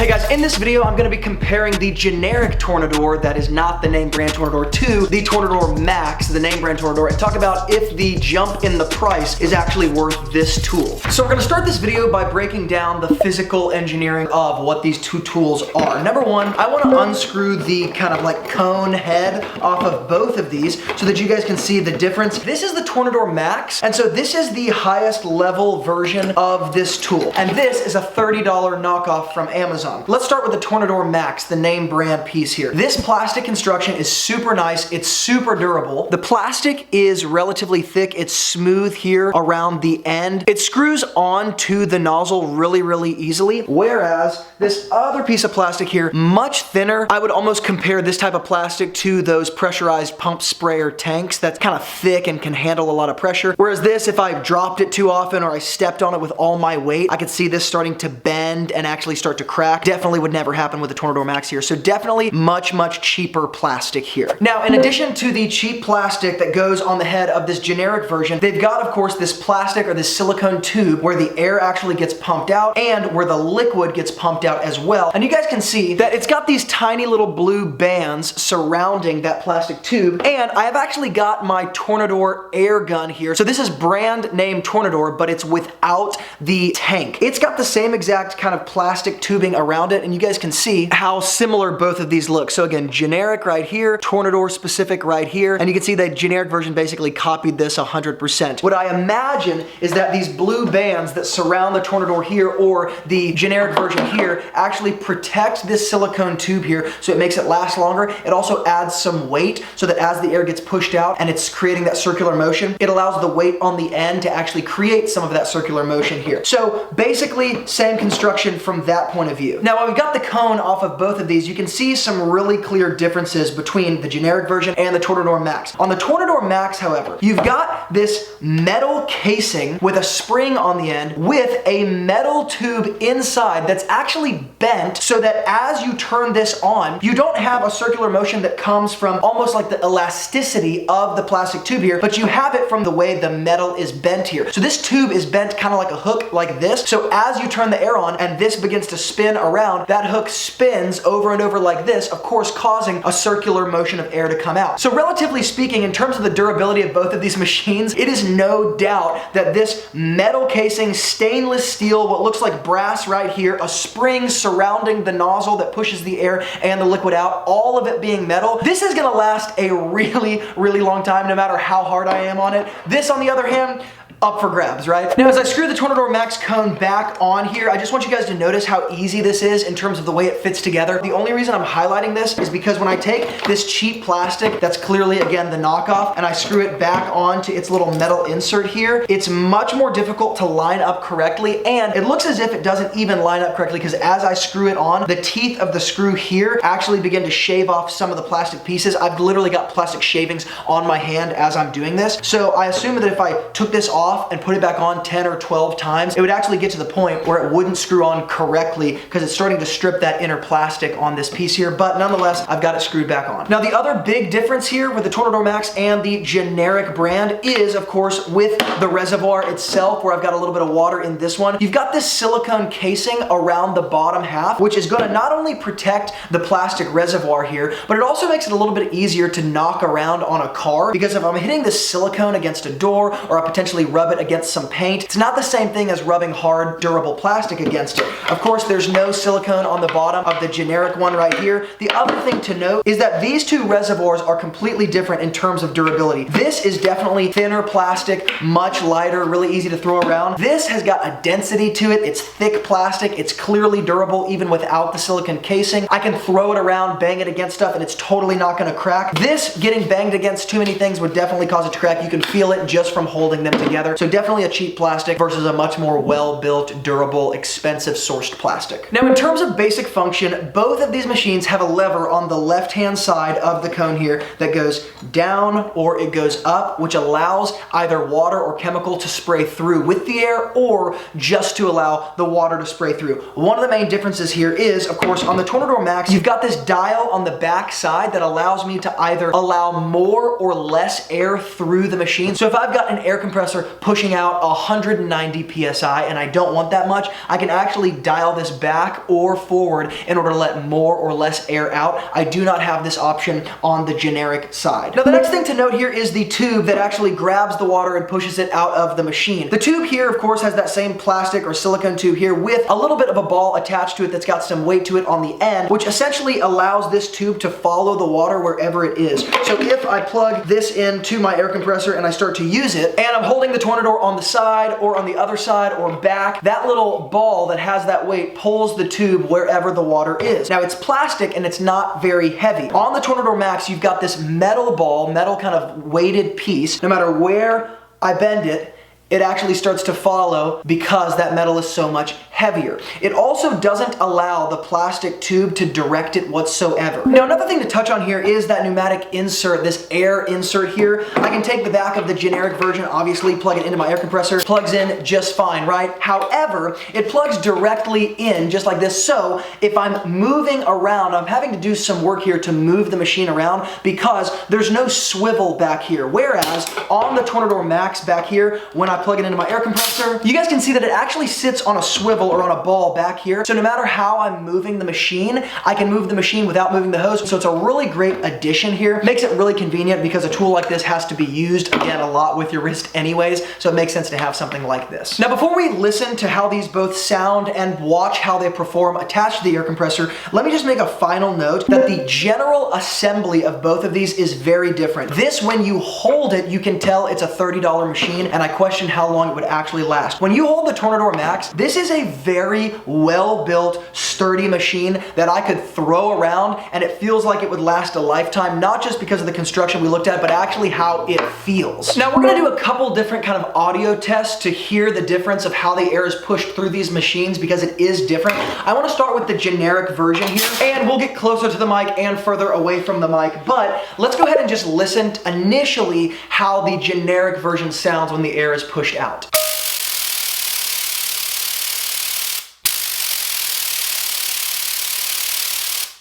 Hey guys, in this video I'm going to be comparing the generic Tornador that is not the name brand Tornador to the Tornador Max, the name brand Tornador, and talk about if the jump in the price is actually worth this tool. So we're going to start this video by breaking down the physical engineering of what these two tools are. Number one, I want to unscrew the kind of like cone head off of both of these so that you guys can see the difference. This is the Tornador Max, and so this is the highest level version of this tool, and this is a $30 knockoff from Amazon. Let's start with the Tornador Max, the name brand piece here. This plastic construction is super nice. It's super durable. The plastic is relatively thick. It's smooth here around the end. It screws onto the nozzle really easily, whereas this other piece of plastic here, much thinner. I would almost compare this type of plastic to those pressurized pump sprayer tanks that's kind of thick and can handle a lot of pressure. Whereas this, if I dropped it too often or I stepped on it with all my weight, I could see this starting to bend and actually start to crack. Definitely would never happen with the Tornador Max here. So definitely much cheaper plastic here. Now, in addition to the cheap plastic that goes on the head of this generic version, they've got, of course, this plastic or this silicone tube where the air actually gets pumped out and where the liquid gets pumped out as well. And you guys can see that it's got these tiny little blue bands surrounding that plastic tube. And I have actually got my Tornador air gun here. So this is brand name Tornador, but it's without the tank. It's got the same exact kind of plastic tubing around it, and you guys can see how similar both of these look. So again, generic right here, Tornador specific right here, and you can see the generic version basically copied this 100%. What I imagine is that these blue bands that surround the Tornador here or the generic version here actually protect this silicone tube here so it makes it last longer. It also adds some weight so that as the air gets pushed out and it's creating that circular motion, it allows the weight on the end to actually create some of that circular motion here. So basically same construction from that point of view. Now while we've got the cone off of both of these, you can see some really clear differences between the generic version and the Tornador Max. On the Tornador Max, however, you've got this metal casing with a spring on the end with a metal tube inside that's actually bent so that as you turn this on, you don't have a circular motion that comes from almost like the elasticity of the plastic tube here, but you have it from the way the metal is bent here. So this tube is bent kind of like a hook like this. So as you turn the air on and this begins to spin around, that hook spins over and over like this, of course causing a circular motion of air to come out. So relatively speaking, in terms of the durability of both of these machines, it is no doubt that this metal casing, stainless steel, what looks like brass right here, a spring surrounding the nozzle that pushes the air and the liquid out, all of it being metal, this is gonna last a really long time no matter how hard I am on it. This, on the other hand, up for grabs, right? Now, as I screw the Tornador Max cone back on here, I just want you guys to notice how easy this is in terms of the way it fits together. The only reason I'm highlighting this is because when I take this cheap plastic that's clearly, again, the knockoff, and I screw it back onto its little metal insert here, it's much more difficult to line up correctly, and it looks as if it doesn't even line up correctly because as I screw it on, the teeth of the screw here actually begin to shave off some of the plastic pieces. I've literally got plastic shavings on my hand as I'm doing this. So I assume that if I took this off and put it back on 10 or 12 times, it would actually get to the point where it wouldn't screw on correctly because it's starting to strip that inner plastic on this piece here, but nonetheless, I've got it screwed back on. Now, the other big difference here with the Tornador Max and the generic brand is, of course, with the reservoir itself, where I've got a little bit of water in this one. You've got this silicone casing around the bottom half, which is going to not only protect the plastic reservoir here, but it also makes it a little bit easier to knock around on a car, because if I'm hitting this silicone against a door or I potentially rub it against some paint, it's not the same thing as rubbing hard, durable plastic against it. Of course, there's no silicone on the bottom of the generic one right here. The other thing to note is that these two reservoirs are completely different in terms of durability. This is definitely thinner plastic, much lighter, really easy to throw around. This has got a density to it. It's thick plastic. It's clearly durable even without the silicone casing. I can throw it around, bang it against stuff, and it's totally not going to crack. This, getting banged against too many things, would definitely cause it to crack. You can feel it just from holding them together. So definitely a cheap plastic versus a much more well-built, durable, expensive sourced plastic. Now, in terms of basic function, both of these machines have a lever on the left-hand side of the cone here that goes down or it goes up, which allows either water or chemical to spray through with the air or just to allow the water to spray through. One of the main differences here is, of course, on the Tornador Max, you've got this dial on the back side that allows me to either allow more or less air through the machine. So if I've got an air compressor pushing out 190 PSI, and I don't want that much. I can actually dial this back or forward in order to let more or less air out. I do not have this option on the generic side. Now the next thing to note here is the tube that actually grabs the water and pushes it out of the machine. The tube here, of course, has that same plastic or silicone tube here with a little bit of a ball attached to it that's got some weight to it on the end, which essentially allows this tube to follow the water wherever it is. So if I plug this into my air compressor and I start to use it, and I'm holding the Tornador on the side or on the other side or back, that little ball that has that weight pulls the tube wherever the water is. Now it's plastic and it's not very heavy. On the Tornador Max, you've got this metal ball, metal kind of weighted piece. No matter where I bend it, it actually starts to follow because that metal is so much heavier. It also doesn't allow the plastic tube to direct it whatsoever. Now another thing to touch on here is that pneumatic insert, this air insert here. I can take the back of the generic version, obviously plug it into my air compressor, plugs in just fine, right? However, it plugs directly in just like this. So if I'm moving around, I'm having to do some work here to move the machine around because there's no swivel back here. Whereas on the Tornador Max back here, when I plug it into my air compressor, you guys can see that it actually sits on a swivel or on a ball back here. So no matter how I'm moving the machine, I can move the machine without moving the hose. So it's a really great addition here. Makes it really convenient because a tool like this has to be used, again, a lot with your wrist anyways. So it makes sense to have something like this. Now, before we listen to how these both sound and watch how they perform attached to the air compressor, let me just make a final note that the general assembly of both of these is very different. This, when you hold it, you can tell it's a $30 machine, and I question how long it would actually last. When you hold the Tornador Max, this is a very well-built, sturdy machine that I could throw around and it feels like it would last a lifetime, not just because of the construction we looked at, but actually how it feels. Now we're gonna do a couple different kind of audio tests to hear the difference of how the air is pushed through these machines because it is different. I wanna start with the generic version here, and we'll get closer to the mic and further away from the mic, but let's go ahead and just listen initially how the generic version sounds when the air is pushed out.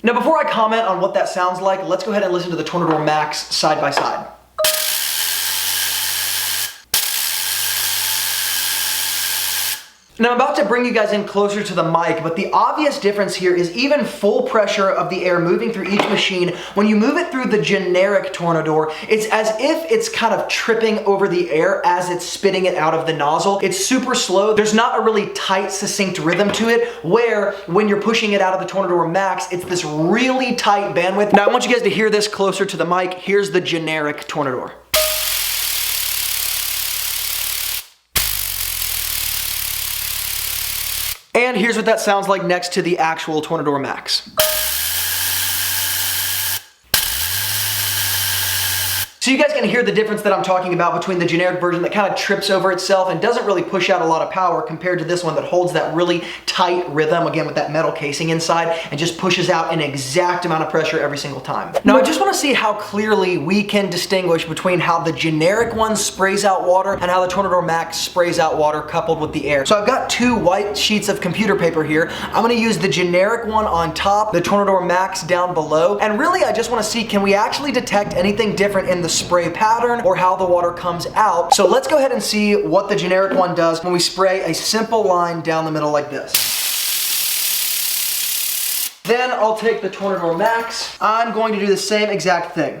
Now before I comment on what that sounds like, let's go ahead and listen to the Tornador Max side by side. Now I'm about to bring you guys in closer to the mic, but the obvious difference here is even full pressure of the air moving through each machine, when you move it through the generic Tornador, it's as if it's kind of tripping over the air as it's spitting it out of the nozzle. It's super slow. There's not a really tight, succinct rhythm to it, where when you're pushing it out of the Tornador Max, it's this really tight bandwidth. Now I want you guys to hear this closer to the mic. Here's the generic Tornador. And here's what that sounds like next to the actual Tornador Max. So you guys can hear the difference that I'm talking about between the generic version that kind of trips over itself and doesn't really push out a lot of power compared to this one that holds that really tight rhythm, again with that metal casing inside, and just pushes out an exact amount of pressure every single time. Now I just want to see how clearly we can distinguish between how the generic one sprays out water and how the Tornador Max sprays out water coupled with the air. So I've got two white sheets of computer paper here. I'm going to use the generic one on top, the Tornador Max down below, and really I just want to see, can we actually detect anything different in the spray pattern or how the water comes out. So let's go ahead and see what the generic one does when we spray a simple line down the middle like this. Then I'll take the Tornador Max. I'm going to do the same exact thing.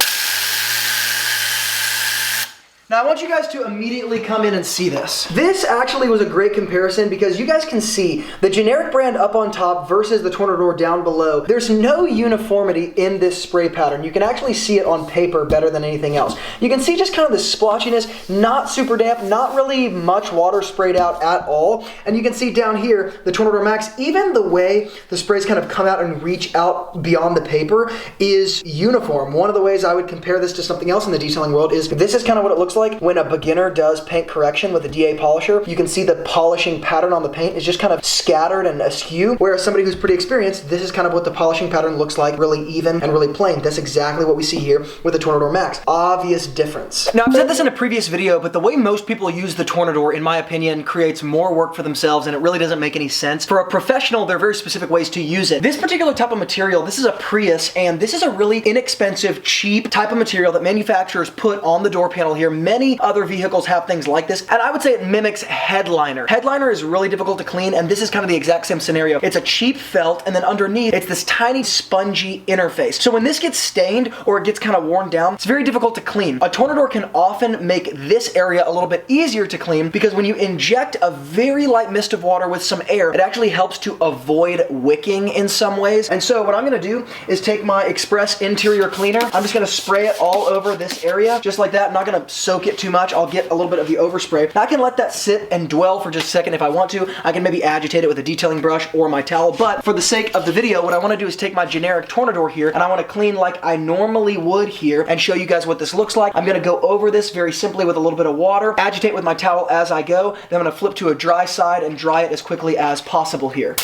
Now I want you guys to immediately come in and see this. This actually was a great comparison because you guys can see the generic brand up on top versus the Tornador down below. There's no uniformity in this spray pattern. You can actually see it on paper better than anything else. You can see just kind of the splotchiness, not super damp, not really much water sprayed out at all. And you can see down here, the Tornador Max, even the way the sprays kind of come out and reach out beyond the paper is uniform. One of the ways I would compare this to something else in the detailing world is this is kind of what it looks like when a beginner does paint correction with a DA polisher. You can see the polishing pattern on the paint is just kind of scattered and askew, whereas somebody who's pretty experienced, this is kind of what the polishing pattern looks like, really even and really plain. That's exactly what we see here with the Tornador Max. Obvious difference. Now I've said this in a previous video, but the way most people use the Tornador, in my opinion, creates more work for themselves and it really doesn't make any sense. For a professional, there are very specific ways to use it. This particular type of material, this is a Prius, and this is a really inexpensive, cheap type of material that manufacturers put on the door panel here. Many other vehicles have things like this, and I would say it mimics headliner. Headliner is really difficult to clean, and this is kind of the exact same scenario. It's a cheap felt, and then underneath, it's this tiny spongy interface. So when this gets stained or it gets kind of worn down, it's very difficult to clean. A Tornador can often make this area a little bit easier to clean because when you inject a very light mist of water with some air, it actually helps to avoid wicking in some ways. And so what I'm gonna do is take my Express interior cleaner. I'm just gonna spray it all over this area, just like that. I'm not gonna soak it too much. I'll get a little bit of the overspray. I can let that sit and dwell for just a second if I want to. I can maybe agitate it with a detailing brush or my towel, but for the sake of the video, what I wanna do is take my generic Tornador here, and I wanna clean like I normally would here and show you guys what this looks like. I'm gonna go over this very simply with a little bit of water, agitate with my towel as I go, then I'm gonna flip to a dry side and dry it as quickly as possible here.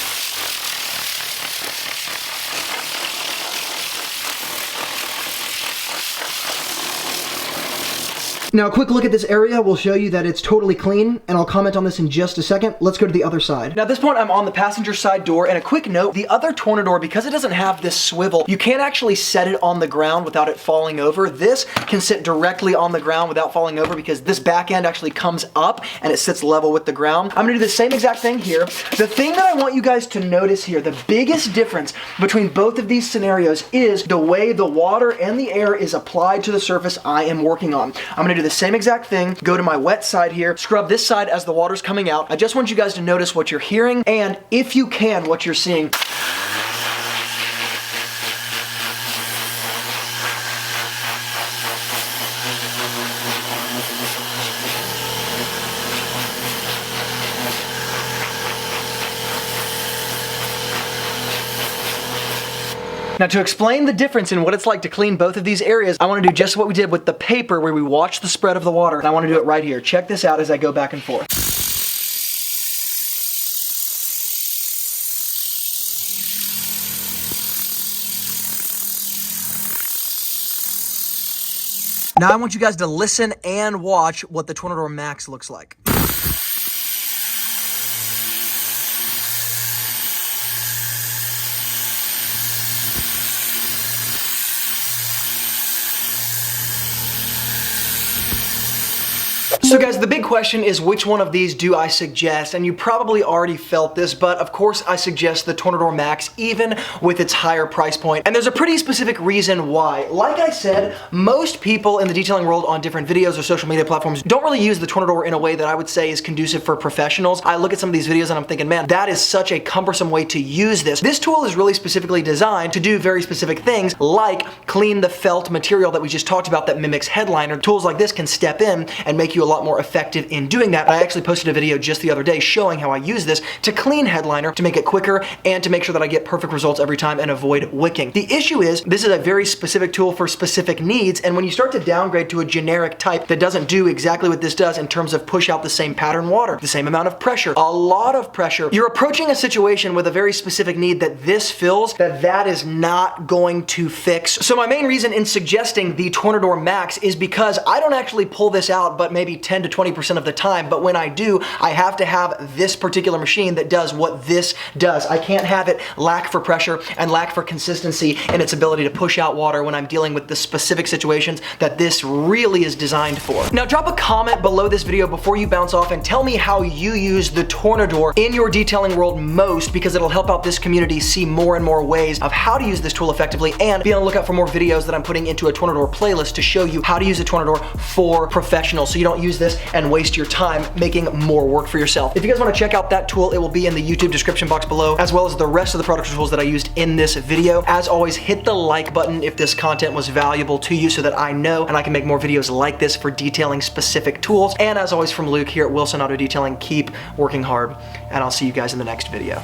Now, a quick look at this area will show you that it's totally clean, and I'll comment on this in just a second. Let's go to the other side. Now, at this point, I'm on the passenger side door, and a quick note, the other Tornador, because it doesn't have this swivel, you can't actually set it on the ground without it falling over. This can sit directly on the ground without falling over because this back end actually comes up and it sits level with the ground. I'm gonna do the same exact thing here. The thing that I want you guys to notice here, the biggest difference between both of these scenarios is the way the water and the air is applied to the surface I am working on. I'm gonna do the same exact thing, go to my wet side here, scrub this side as the water's coming out. I just want you guys to notice what you're hearing and, if you can, what you're seeing. Now, to explain the difference in what it's like to clean both of these areas, I want to do just what we did with the paper where we watch the spread of the water, and I want to do it right here. Check this out as I go back and forth. Now I want you guys to listen and watch what the Tornador Max looks like. So guys, the big question is which one of these do I suggest? And you probably already felt this, but of course I suggest the Tornador Max even with its higher price point. And there's a pretty specific reason why. Like I said, most people in the detailing world on different videos or social media platforms don't really use the Tornador in a way that I would say is conducive for professionals. I look at some of these videos and I'm thinking, man, that is such a cumbersome way to use this. This tool is really specifically designed to do very specific things like clean the felt material that we just talked about that mimics headliner. Tools like this can step in and make you a lot more effective in doing that. I actually posted a video just the other day showing how I use this to clean headliner, to make it quicker, and to make sure that I get perfect results every time and avoid wicking. The issue is, this is a very specific tool for specific needs, and when you start to downgrade to a generic type that doesn't do exactly what this does in terms of push out the same pattern water, the same amount of pressure, a lot of pressure, you're approaching a situation with a very specific need that this fills that is not going to fix. So my main reason in suggesting the Tornador Max is because I don't actually pull this out but maybe 10 to 20% of the time, but when I do, I have to have this particular machine that does what this does. I can't have it lack for pressure and lack for consistency in its ability to push out water when I'm dealing with the specific situations that this really is designed for. Now drop a comment below this video before you bounce off and tell me how you use the Tornador in your detailing world most, because it'll help out this community see more and more ways of how to use this tool effectively, and be on the lookout for more videos that I'm putting into a Tornador playlist to show you how to use a Tornador for professionals so you don't use this and waste your time making more work for yourself. If you guys want to check out that tool, it will be in the YouTube description box below, as well as the rest of the product tools that I used in this video. As always, hit the like button if this content was valuable to you so that I know and I can make more videos like this for detailing specific tools. And as always, from Luke here at Wilson Auto Detailing, keep working hard, and I'll see you guys in the next video.